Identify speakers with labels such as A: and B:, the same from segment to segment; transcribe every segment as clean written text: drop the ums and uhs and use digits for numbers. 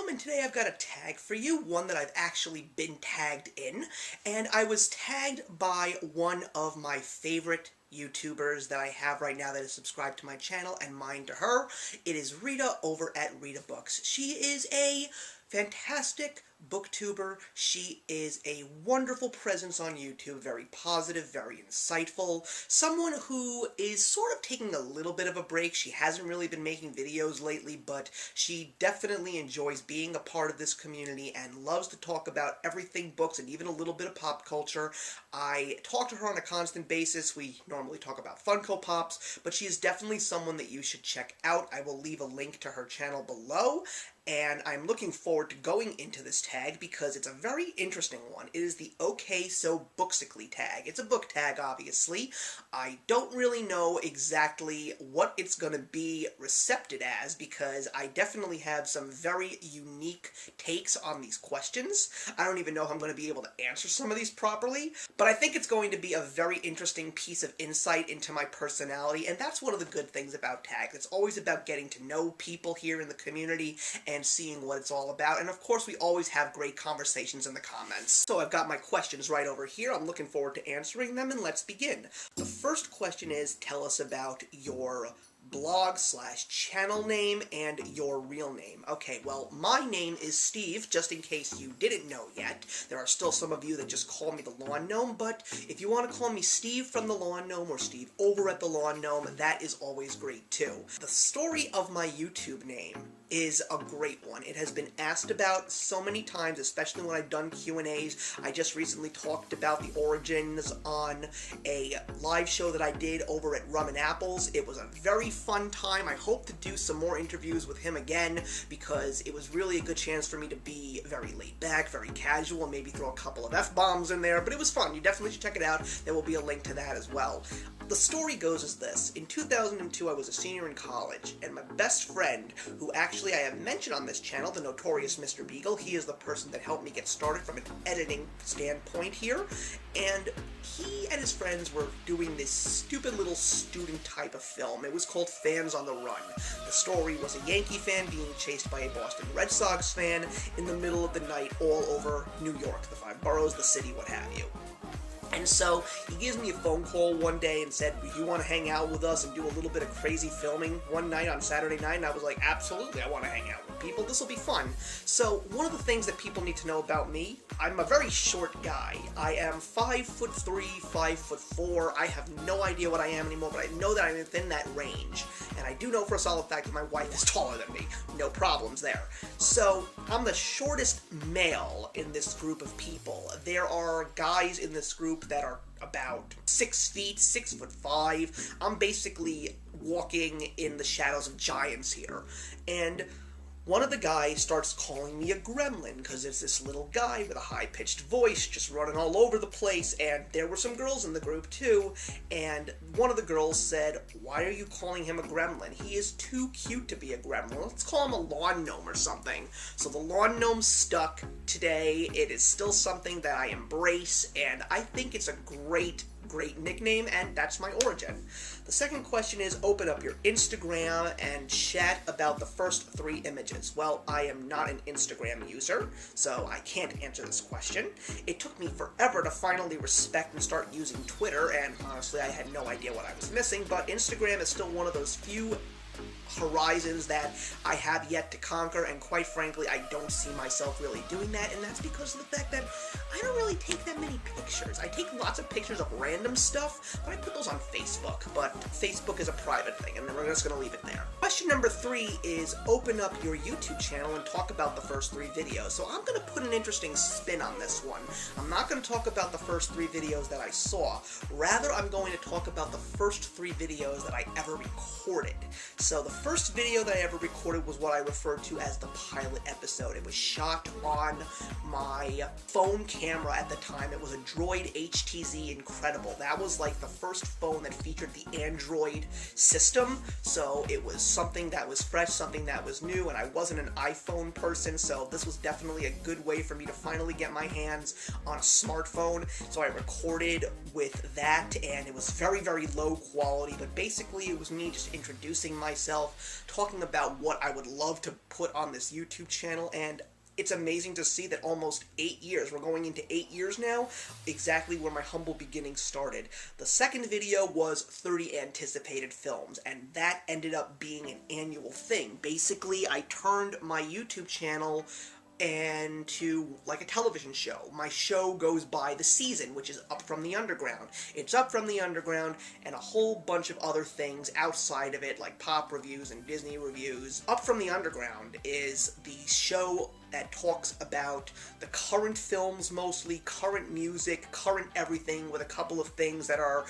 A: Gnome, and today I've got a tag for you, one that I've actually been tagged in, and I was tagged by one of my favorite YouTubers that I have right now that is subscribed to my channel, and mine to her. It is Rita over at RitaBooks. She is a fantastic booktuber. She is a wonderful presence on YouTube, very positive, very insightful, someone who is sort of taking a little bit of a break. She hasn't really been making videos lately, but she definitely enjoys being a part of this community and loves to talk about everything books and even a little bit of pop culture. I talk to her on a constant basis. We normally talk about Funko Pops, but she is definitely someone that you should check out. I will leave a link to her channel below, and I'm looking forward to going into this tag because it's a very interesting one. It is the Ok So Booksically tag. It's a book tag, obviously. I don't really know exactly what it's going to be recepted as because I definitely have some very unique takes on these questions. I don't even know if I'm going to be able to answer some of these properly, but I think it's going to be a very interesting piece of insight into my personality, and that's one of the good things about tags. It's always about getting to know people here in the community and seeing what it's all about, and of course we always have great conversations in the comments. So I've got my questions right over here. I'm looking forward to answering them, and let's begin. The first question is, tell us about your blog/channel name and your real name. Okay, well, my name is Steve, just in case you didn't know yet. There are still some of you that just call me the Lawn Gnome, but if you want to call me Steve from the Lawn Gnome or Steve over at the Lawn Gnome, that is always great too. The story of my YouTube name is a great one. It has been asked about so many times, especially when I've done Q&As. I just recently talked about the origins on a live show that I did over at Rum and Apples. It was a very fun time. I hope to do some more interviews with him again because it was really a good chance for me to be very laid back, very casual, and maybe throw a couple of F-bombs in there, but it was fun. You definitely should check it out. There will be a link to that as well. The story goes as this. In 2002, I was a senior in college, and my best friend, who actually I have mentioned on this channel, the notorious Mr. Beagle, he is the person that helped me get started from an editing standpoint here, and he and his friends were doing this stupid little student type of film. It was called Fans on the Run. The story was a Yankee fan being chased by a Boston Red Sox fan in the middle of the night all over New York, the 5 boroughs, the city, what have you. And so he gives me a phone call one day and said, "Do you want to hang out with us and do a little bit of crazy filming one night on Saturday night?" And I was like, absolutely, I want to hang out with people. This will be fun. So one of the things that people need to know about me, I'm a very short guy. I am 5'3", 5'4". I have no idea what I am anymore, but I know that I'm within that range. And I do know for a solid fact that my wife is taller than me. No problems there. So I'm the shortest male in this group of people. There are guys in this group that are about 6 feet, 6'5". I'm basically walking in the shadows of giants here. And one of the guys starts calling me a gremlin because it's this little guy with a high-pitched voice just running all over the place, and there were some girls in the group too, and one of the girls said, "Why are you calling him a gremlin? He is too cute to be a gremlin. Let's call him a lawn gnome or something." So the lawn gnome stuck today. It is still something that I embrace, and I think it's a great nickname, and that's my origin. The second question is, open up your Instagram and chat about the first 3 images. Well, I am not an Instagram user, so I can't answer this question. It took me forever to finally respect and start using Twitter, and honestly, I had no idea what I was missing, but Instagram is still one of those few horizons that I have yet to conquer, and quite frankly, I don't see myself really doing that, and that's because of the fact that I don't really take that many pictures. I take lots of pictures of random stuff, but I put those on Facebook, but Facebook is a private thing, and we're just going to leave it there. Question number 3 is, open up your YouTube channel and talk about the first 3 videos. So I'm going to put an interesting spin on this one. I'm not going to talk about the first 3 videos that I saw. Rather, I'm going to talk about the first 3 videos that I ever recorded. So the first video that I ever recorded was what I referred to as the pilot episode. It was shot on my phone camera at the time. It was a Droid HTZ Incredible. That was like the first phone that featured the Android system, so it was something that was fresh, something that was new, and I wasn't an iPhone person, so this was definitely a good way for me to finally get my hands on a smartphone. So I recorded with that, and it was very, very low quality, but basically it was me just introducing myself, talking about what I would love to put on this YouTube channel, and it's amazing to see that almost 8 years, we're going into 8 years now, exactly where my humble beginnings started. The second video was 30 anticipated films, and that ended up being an annual thing. Basically, I turned my YouTube channel and to like a television show. My show goes by the season, which is Up From the Underground. It's Up From the Underground and a whole bunch of other things outside of it, like pop reviews and Disney reviews. Up From the Underground is the show that talks about the current films mostly, current music, current everything, with a couple of things that are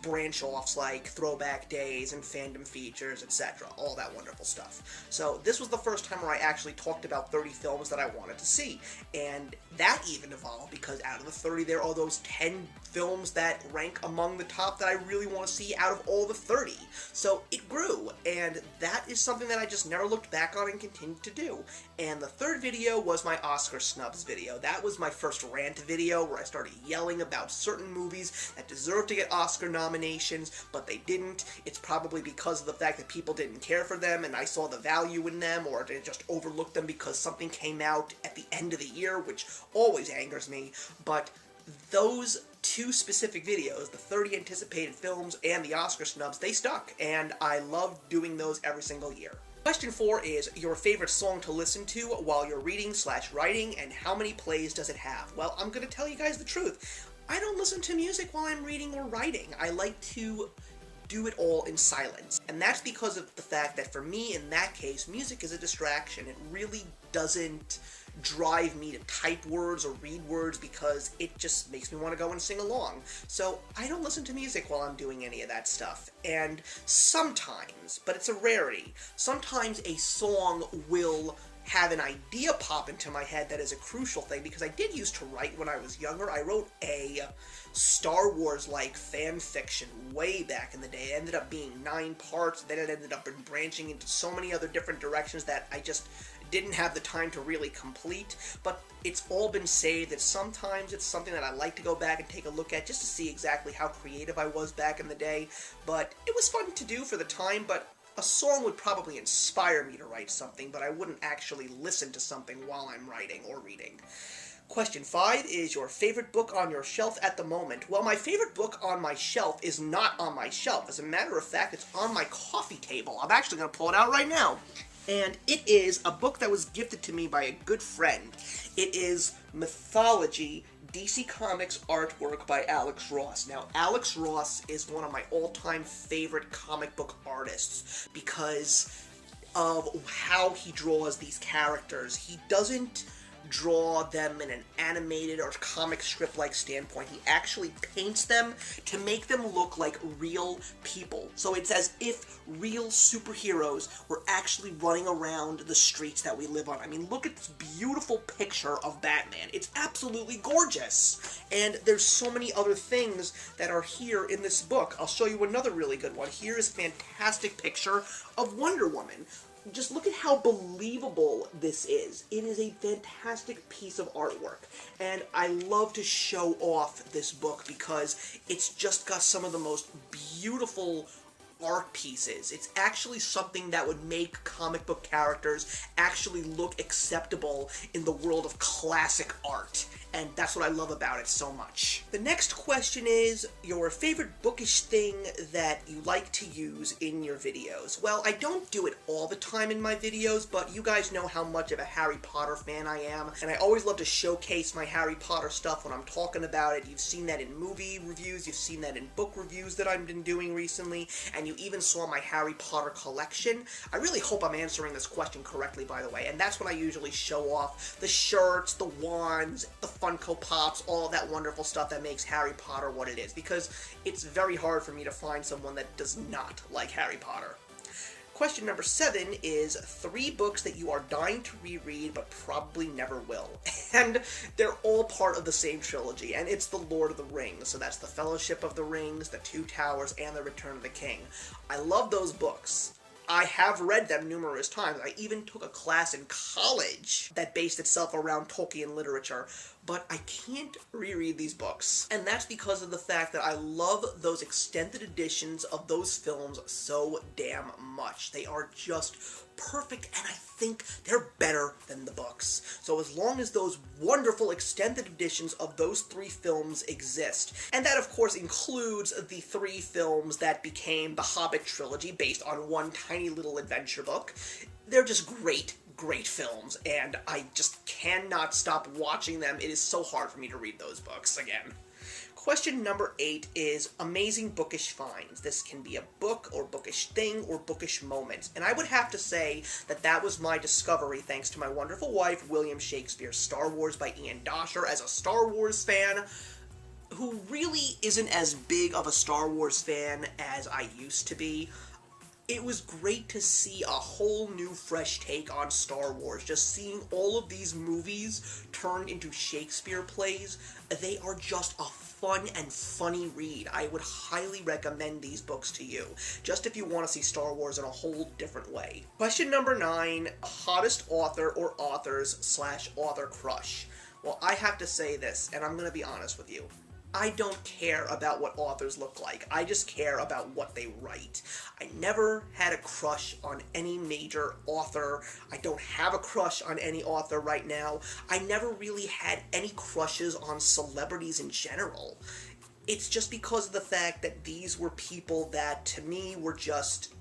A: branch-offs like throwback days and fandom features, etc. All that wonderful stuff. So this was the first time where I actually talked about 30 films that I wanted to see, and that even evolved because out of the 30 there are those 10 films that rank among the top that I really want to see out of all the 30. So it grew, and that is something that I just never looked back on and continued to do. And the third video was my Oscar snubs video. That was my first rant video where I started yelling about certain movies that deserved to get Oscar nominations, but they didn't. It's probably because of the fact that people didn't care for them and I saw the value in them, or they just overlooked them because something came out at the end of the year, which always angers me. But those two specific videos, the 30 anticipated films and the Oscar snubs, they stuck, and I love doing those every single year. Question 4 is your favorite song to listen to while you're reading/writing, and how many plays does it have? Well, I'm going to tell you guys the truth. I don't listen to music while I'm reading or writing. I like to do it all in silence. And that's because of the fact that for me, in that case, music is a distraction. It really doesn't drive me to type words or read words because it just makes me want to go and sing along. So I don't listen to music while I'm doing any of that stuff. And sometimes, but it's a rarity, sometimes a song will have an idea pop into my head that is a crucial thing, because I did used to write when I was younger. I wrote a Star Wars-like fan fiction way back in the day. It ended up being 9 parts, then it ended up branching into so many other different directions that I just didn't have the time to really complete, but it's all been saved. That sometimes it's something that I like to go back and take a look at just to see exactly how creative I was back in the day, but it was fun to do for the time. But a song would probably inspire me to write something, but I wouldn't actually listen to something while I'm writing or reading. Question 5 is your favorite book on your shelf at the moment. Well, my favorite book on my shelf is not on my shelf. As a matter of fact, it's on my coffee table. I'm actually going to pull it out right now. And it is a book that was gifted to me by a good friend. It is Mythology, DC Comics artwork by Alex Ross. Now, Alex Ross is one of my all-time favorite comic book artists because of how he draws these characters. He doesn't draw them in an animated or comic strip-like standpoint. He actually paints them to make them look like real people. So it's as if real superheroes were actually running around the streets that we live on. I mean, look at this beautiful picture of Batman. It's absolutely gorgeous. And there's so many other things that are here in this book. I'll show you another really good one. Here is a fantastic picture of Wonder Woman. Just look at how believable this is. It is a fantastic piece of artwork, and I love to show off this book because it's just got some of the most beautiful art pieces. It's actually something that would make comic book characters actually look acceptable in the world of classic art, and that's what I love about it so much. The next question is your favorite bookish thing that you like to use in your videos. Well, I don't do it all the time in my videos, but you guys know how much of a Harry Potter fan I am, and I always love to showcase my Harry Potter stuff when I'm talking about it. You've seen that in movie reviews, you've seen that in book reviews that I've been doing recently, and you even saw my Harry Potter collection. I really hope I'm answering this question correctly, by the way, and that's when I usually show off the shirts, the wands, the Funko Pops, all of that wonderful stuff that makes Harry Potter what it is, because it's very hard for me to find someone that does not like Harry Potter. Question number 7 is 3 books that you are dying to reread but probably never will. And they're all part of the same trilogy, and it's The Lord of the Rings. So that's The Fellowship of the Rings, The Two Towers, and The Return of the King. I love those books. I have read them numerous times. I even took a class in college that based itself around Tolkien literature, but I can't reread these books. And that's because of the fact that I love those extended editions of those films so damn much. They are just perfect, and I think they're better than the books. So as long as those wonderful extended editions of those 3 films exist, and that of course includes the 3 films that became the Hobbit trilogy based on one tiny little adventure book, they're just great films, and I just cannot stop watching them. It is so hard for me to read those books again. Question number 8 is amazing bookish finds. This can be a book, or bookish thing, or bookish moment. And I would have to say that that was my discovery thanks to my wonderful wife, William Shakespeare's Star Wars by Ian Dosher. As a Star Wars fan who really isn't as big of a Star Wars fan as I used to be, it was great to see a whole new fresh take on Star Wars. Just seeing all of these movies turned into Shakespeare plays, they are just a fun and funny read. I would highly recommend these books to you, just if you want to see Star Wars in a whole different way. Question number 9, hottest author or authors/author crush. Well, I have to say this, and I'm going to be honest with you. I don't care about what authors look like. I just care about what they write. I never had a crush on any major author. I don't have a crush on any author right now. I never really had any crushes on celebrities in general. It's just because of the fact that these were people that, to me, were just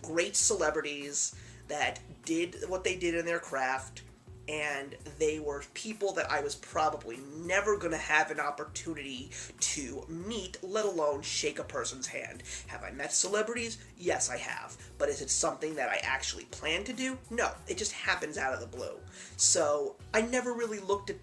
A: great celebrities that did what they did in their craft, and they were people that I was probably never going to have an opportunity to meet, let alone shake a person's hand. Have I met celebrities? Yes, I have. But is it something that I actually plan to do? No. It just happens out of the blue. So I never really looked at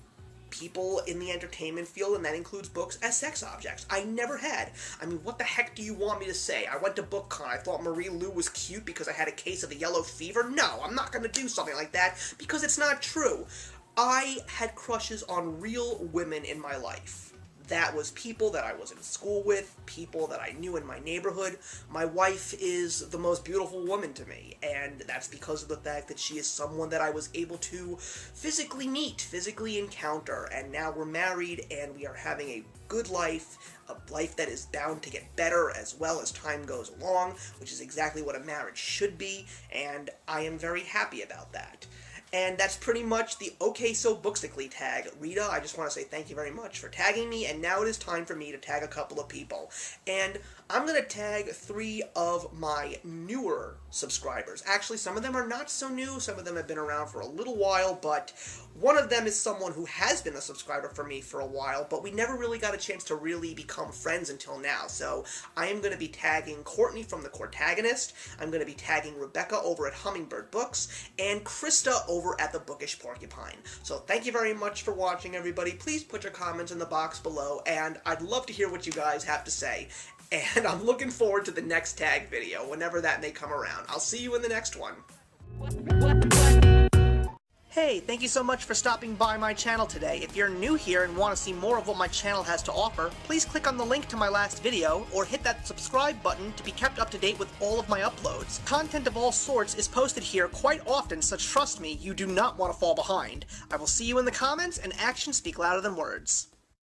A: people in the entertainment field, and that includes books, as sex objects. I never had. I mean, what the heck do you want me to say? I went to BookCon. I thought Marie Lou was cute because I had a case of the yellow fever? No, I'm not going to do something like that because it's not true. I had crushes on real women in my life. That was people that I was in school with, people that I knew in my neighborhood. My wife is the most beautiful woman to me, and that's because of the fact that she is someone that I was able to physically meet, physically encounter, and now we're married and we are having a good life, a life that is bound to get better as well as time goes along, which is exactly what a marriage should be, and I am very happy about that. And that's pretty much the Ok So Booksically tag. Rita, I just want to say thank you very much for tagging me, and now it is time for me to tag a couple of people. And I'm going to tag 3 of my newer subscribers. Actually, some of them are not so new, some of them have been around for a little while, but one of them is someone who has been a subscriber for me for a while, but we never really got a chance to really become friends until now. So I am going to be tagging Courtney from the Courtagonist, I'm going to be tagging Rebecca over at Hummingbird Books, and Krista over at the Bookish Porcupine. So thank you very much for watching, everybody. Please put your comments in the box below, and I'd love to hear what you guys have to say. And I'm looking forward to the next tag video, whenever that may come around. I'll see you in the next one. Hey, thank you so much for stopping by my channel today. If you're new here and want to see more of what my channel has to offer, please click on the link to my last video, or hit that subscribe button to be kept up to date with all of my uploads. Content of all sorts is posted here quite often, so trust me, you do not want to fall behind. I will see you in the comments, and actions speak louder than words.